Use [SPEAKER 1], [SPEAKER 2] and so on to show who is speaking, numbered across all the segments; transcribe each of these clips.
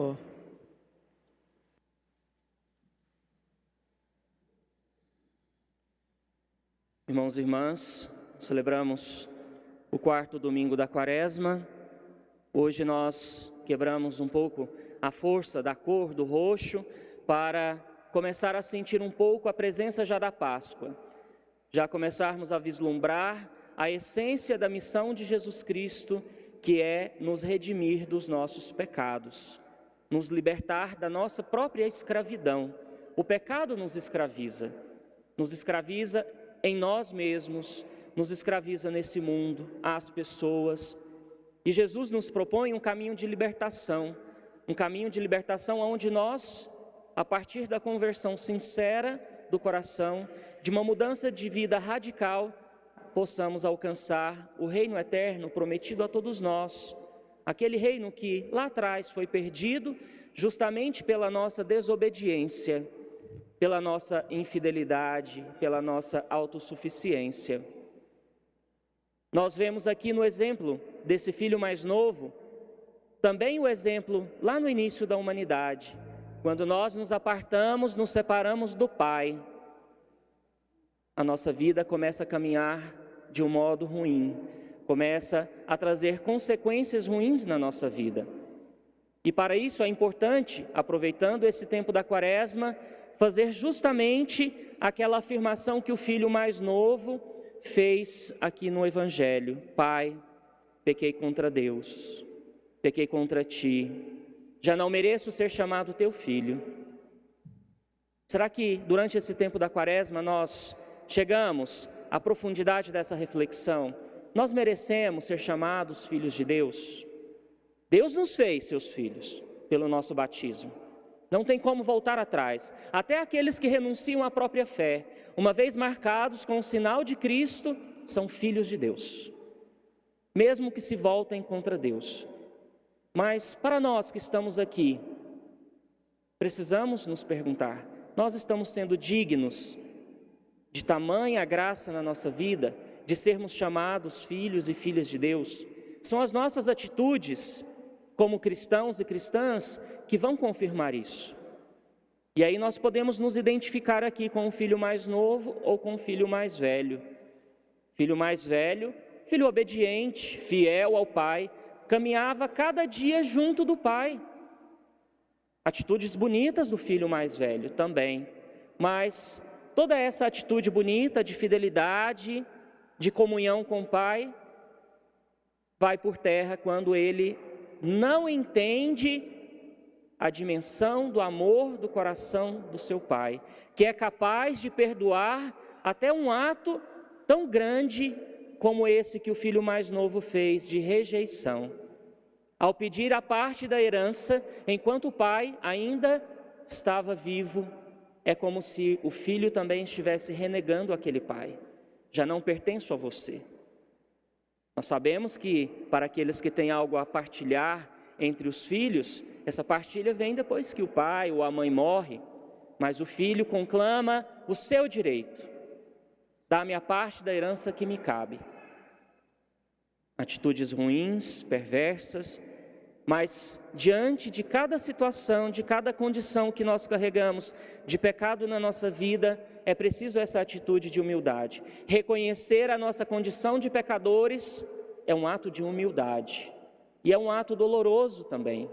[SPEAKER 1] Ó. Irmãos e irmãs, celebramos o quarto domingo da Quaresma. Hoje nós quebramos um pouco a força da cor do roxo para começar a sentir um pouco a presença já da Páscoa. Já começarmos a vislumbrar a essência da missão de Jesus Cristo, que é nos redimir dos nossos pecados, nos libertar da nossa própria escravidão. O pecado nos escraviza em nós mesmos, nos escraviza nesse mundo, às pessoas. E Jesus nos propõe um caminho de libertação onde nós, a partir da conversão sincera do coração, de uma mudança de vida radical, possamos alcançar o reino eterno prometido a todos nós, aquele reino que lá atrás foi perdido justamente pela nossa desobediência, pela nossa infidelidade, pela nossa autossuficiência. Nós vemos aqui no exemplo desse filho mais novo, também o exemplo lá no início da humanidade, quando nós nos apartamos, nos separamos do Pai, a nossa vida começa a caminhar de um modo ruim, começa a trazer consequências ruins na nossa vida. E para isso é importante, aproveitando esse tempo da Quaresma, fazer justamente aquela afirmação que o filho mais novo fez aqui no Evangelho: Pai, pequei contra Deus, pequei contra Ti, já não mereço ser chamado Teu filho. Será que durante esse tempo da Quaresma nós chegamos à profundidade dessa reflexão? Nós merecemos ser chamados filhos de Deus? Deus nos fez seus filhos pelo nosso batismo. Não tem como voltar atrás. Até aqueles que renunciam à própria fé, uma vez marcados com o sinal de Cristo, são filhos de Deus, mesmo que se voltem contra Deus. Mas para nós que estamos aqui, precisamos nos perguntar: nós estamos sendo dignos de tamanha graça na nossa vida, de sermos chamados filhos e filhas de Deus? São as nossas atitudes como cristãos e cristãs que vão confirmar isso. E aí nós podemos nos identificar aqui com o filho mais novo ou com o filho mais velho. Filho mais velho, filho obediente, fiel ao pai, caminhava cada dia junto do pai. Atitudes bonitas do filho mais velho também, mas toda essa atitude bonita de fidelidade, de comunhão com o pai, vai por terra quando ele não entende a dimensão do amor do coração do seu pai, que é capaz de perdoar até um ato tão grande como esse que o filho mais novo fez, de rejeição. Ao pedir a parte da herança, enquanto o pai ainda estava vivo, é como se o filho também estivesse renegando aquele pai: já não pertenço a você. Nós sabemos que para aqueles que têm algo a partilhar entre os filhos, essa partilha vem depois que o pai ou a mãe morre, mas o filho conclama o seu direito: dá-me a parte da herança que me cabe. Atitudes ruins, perversas, mas diante de cada situação, de cada condição que nós carregamos de pecado na nossa vida, é preciso essa atitude de humildade. Reconhecer a nossa condição de pecadores é um ato de humildade e é um ato doloroso também.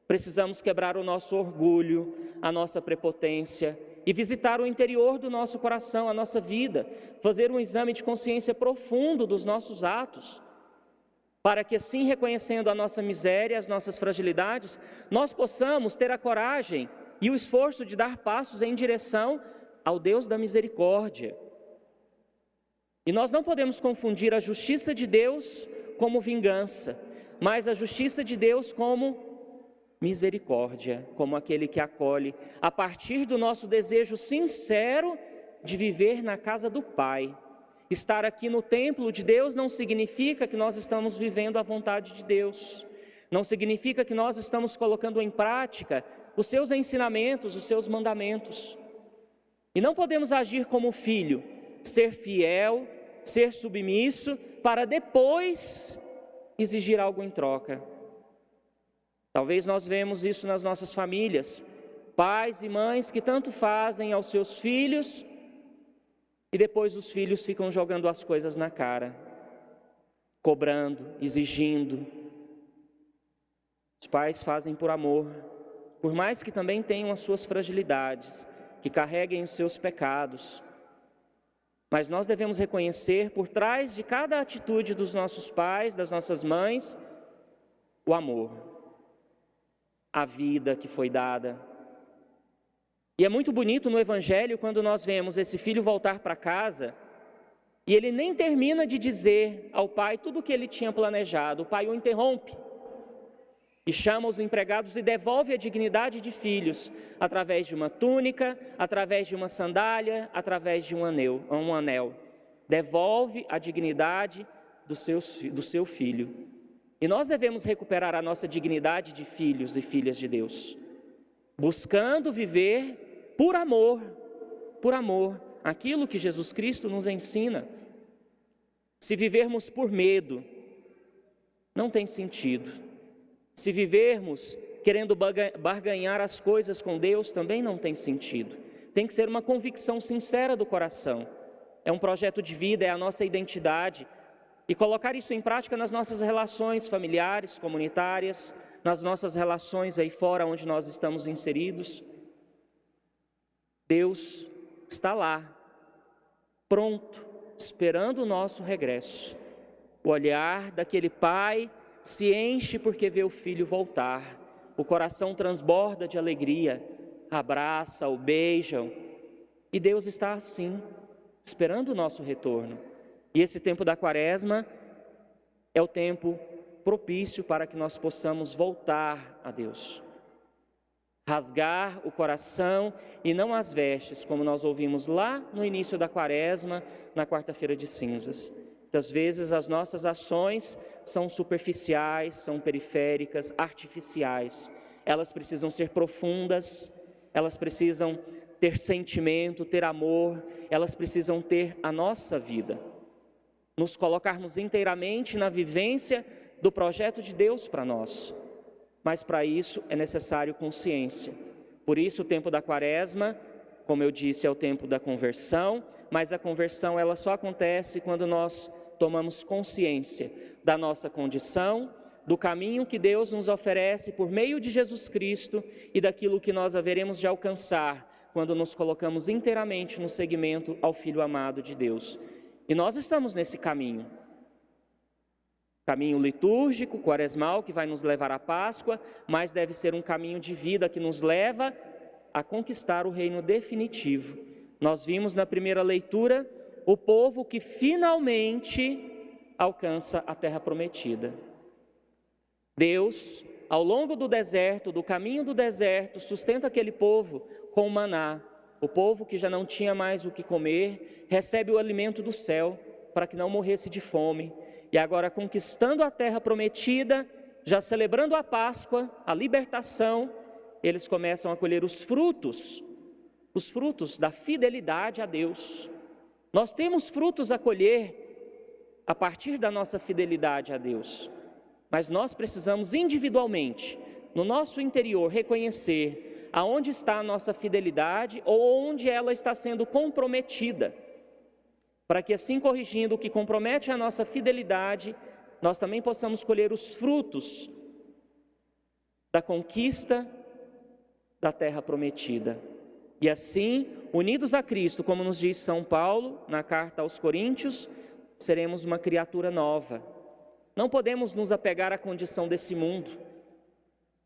[SPEAKER 1] Precisamos quebrar o nosso orgulho, a nossa prepotência e visitar o interior do nosso coração, a nossa vida, fazer um exame de consciência profundo dos nossos atos, para que assim, reconhecendo a nossa miséria, as nossas fragilidades, nós possamos ter a coragem e o esforço de dar passos em direção ao Deus da misericórdia. E nós não podemos confundir a justiça de Deus como vingança, mas a justiça de Deus como misericórdia, como aquele que acolhe a partir do nosso desejo sincero de viver na casa do Pai. Estar aqui no templo de Deus não significa que nós estamos vivendo a vontade de Deus, não significa que nós estamos colocando em prática os seus ensinamentos, os seus mandamentos. E não podemos agir como filho, ser fiel, ser submisso, para depois exigir algo em troca. Talvez nós vemos isso nas nossas famílias, pais e mães que tanto fazem aos seus filhos e depois os filhos ficam jogando as coisas na cara, cobrando, exigindo. Os pais fazem por amor, por mais que também tenham as suas fragilidades, que carreguem os seus pecados. Mas nós devemos reconhecer por trás de cada atitude dos nossos pais, das nossas mães, o amor, a vida que foi dada. E é muito bonito no Evangelho quando nós vemos esse filho voltar para casa e ele nem termina de dizer ao pai tudo o que ele tinha planejado. O pai o interrompe e chama os empregados e devolve a dignidade de filhos através de uma túnica, através de uma sandália, através de um anel. Devolve a dignidade do seu filho. E nós devemos recuperar a nossa dignidade de filhos e filhas de Deus, buscando viver por amor, aquilo que Jesus Cristo nos ensina. Se vivermos por medo, não tem sentido. Se vivermos querendo barganhar as coisas com Deus, também não tem sentido. Tem que ser uma convicção sincera do coração. É um projeto de vida, é a nossa identidade. E colocar isso em prática nas nossas relações familiares, comunitárias, nas nossas relações aí fora onde nós estamos inseridos. Deus está lá, pronto, esperando o nosso regresso. O olhar daquele pai se enche porque vê o filho voltar. O coração transborda de alegria, abraça, o beijam. E Deus está assim, esperando o nosso retorno. E esse tempo da Quaresma é o tempo propício para que nós possamos voltar a Deus. Rasgar o coração e não as vestes, como nós ouvimos lá no início da Quaresma, na quarta-feira de cinzas. Muitas vezes as nossas ações são superficiais, são periféricas, artificiais. Elas precisam ser profundas, elas precisam ter sentimento, ter amor, elas precisam ter a nossa vida. Nos colocarmos inteiramente na vivência do projeto de Deus para nós. Mas para isso é necessário consciência. Por isso o tempo da Quaresma, como eu disse, é o tempo da conversão, mas a conversão ela só acontece quando nós tomamos consciência da nossa condição, do caminho que Deus nos oferece por meio de Jesus Cristo e daquilo que nós haveremos de alcançar quando nos colocamos inteiramente no seguimento ao Filho amado de Deus. E nós estamos nesse caminho. Caminho litúrgico, quaresmal, que vai nos levar à Páscoa, mas deve ser um caminho de vida que nos leva a conquistar o reino definitivo. Nós vimos na primeira leitura o povo que finalmente alcança a terra prometida. Deus, ao longo do deserto, do caminho do deserto, sustenta aquele povo com o maná. O povo que já não tinha mais o que comer, recebe o alimento do céu para que não morresse de fome. E agora, conquistando a terra prometida, já celebrando a Páscoa, a libertação, eles começam a colher os frutos da fidelidade a Deus. Nós temos frutos a colher a partir da nossa fidelidade a Deus, mas nós precisamos individualmente, no nosso interior, reconhecer aonde está a nossa fidelidade ou onde ela está sendo comprometida, para que assim corrigindo o que compromete a nossa fidelidade, nós também possamos colher os frutos da conquista da terra prometida. E assim, unidos a Cristo, como nos diz São Paulo na carta aos Coríntios, seremos uma criatura nova. Não podemos nos apegar à condição desse mundo.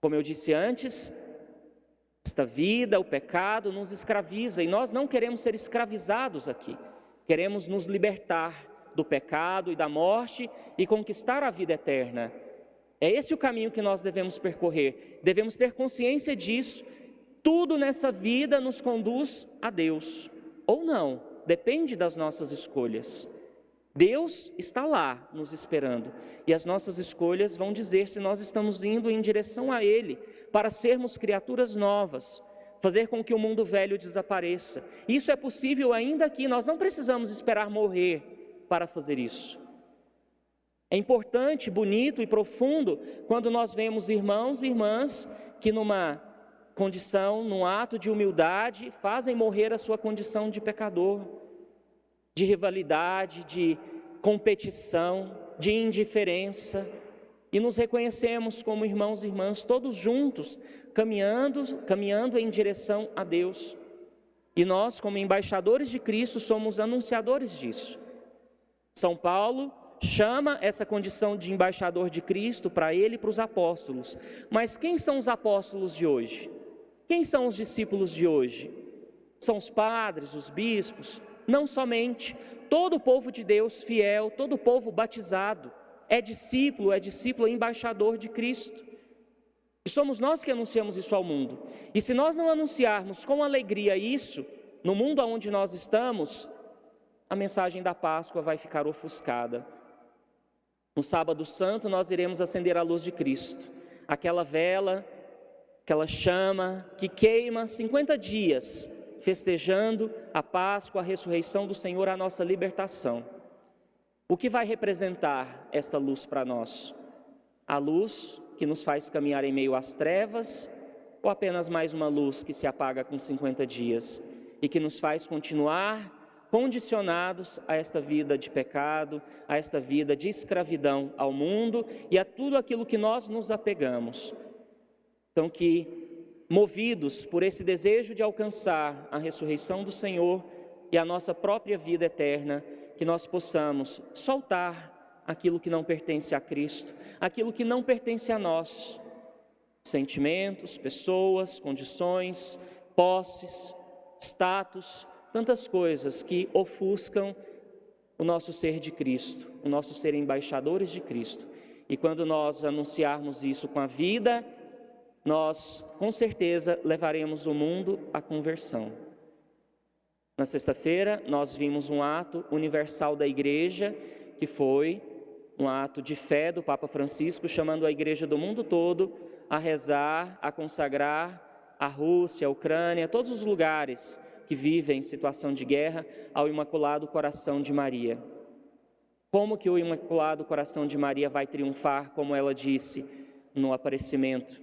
[SPEAKER 1] Como eu disse antes, esta vida, o pecado nos escraviza e nós não queremos ser escravizados aqui. Queremos nos libertar do pecado e da morte e conquistar a vida eterna. É esse o caminho que nós devemos percorrer. Devemos ter consciência disso. Tudo nessa vida nos conduz a Deus, ou não, depende das nossas escolhas. Deus está lá nos esperando e as nossas escolhas vão dizer se nós estamos indo em direção a Ele para sermos criaturas novas, fazer com que o mundo velho desapareça. Isso é possível ainda aqui, nós não precisamos esperar morrer para fazer isso. É importante, bonito e profundo quando nós vemos irmãos e irmãs que numa condição, num ato de humildade, fazem morrer a sua condição de pecador, de rivalidade, de competição, de indiferença, e nos reconhecemos como irmãos e irmãs, todos juntos, caminhando em direção a Deus. E nós, como embaixadores de Cristo, somos anunciadores disso. São Paulo chama essa condição de embaixador de Cristo para ele e para os apóstolos. Mas quem são os apóstolos de hoje? Quem são os discípulos de hoje? São os padres, os bispos? Não somente. Todo o povo de Deus fiel, todo o povo batizado, é discípulo, embaixador de Cristo. E somos nós que anunciamos isso ao mundo. E se nós não anunciarmos com alegria isso, no mundo onde nós estamos, a mensagem da Páscoa vai ficar ofuscada. No sábado santo nós iremos acender a luz de Cristo, aquela vela, aquela chama que queima 50 dias, festejando a Páscoa, a ressurreição do Senhor, a nossa libertação. O que vai representar esta luz para nós? A luz que nos faz caminhar em meio às trevas, ou apenas mais uma luz que se apaga com 50 dias e que nos faz continuar condicionados a esta vida de pecado, a esta vida de escravidão ao mundo e a tudo aquilo que nós nos apegamos? Então, que movidos por esse desejo de alcançar a ressurreição do Senhor e a nossa própria vida eterna, que nós possamos soltar aquilo que não pertence a Cristo, aquilo que não pertence a nós, sentimentos, pessoas, condições, posses, status, tantas coisas que ofuscam o nosso ser de Cristo, o nosso ser embaixadores de Cristo. E quando nós anunciarmos isso com a vida, nós com certeza levaremos o mundo à conversão. Na sexta-feira nós vimos um ato universal da igreja, que foi um ato de fé do Papa Francisco, chamando a igreja do mundo todo a rezar, a consagrar a Rússia, a Ucrânia, todos os lugares que vivem em situação de guerra, ao Imaculado Coração de Maria. Como que o Imaculado Coração de Maria vai triunfar, como ela disse no aparecimento?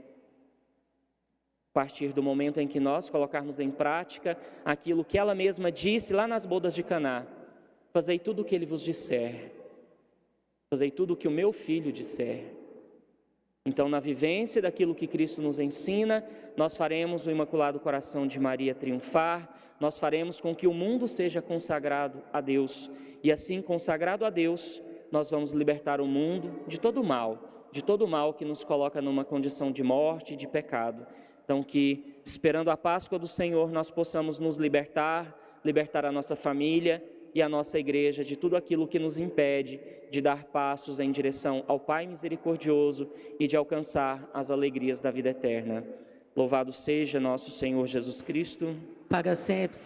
[SPEAKER 1] A partir do momento em que nós colocarmos em prática aquilo que ela mesma disse lá nas bodas de Caná: fazei tudo o que ele vos disser, fazei tudo o que o meu filho disser. Então, na vivência daquilo que Cristo nos ensina, nós faremos o Imaculado Coração de Maria triunfar, nós faremos com que o mundo seja consagrado a Deus, e assim, consagrado a Deus, nós vamos libertar o mundo de todo o mal que nos coloca numa condição de morte e de pecado. Então, que, esperando a Páscoa do Senhor, nós possamos nos libertar a nossa família e a nossa igreja de tudo aquilo que nos impede de dar passos em direção ao Pai misericordioso e de alcançar as alegrias da vida eterna. Louvado seja nosso Senhor Jesus Cristo.
[SPEAKER 2] Paga sempre.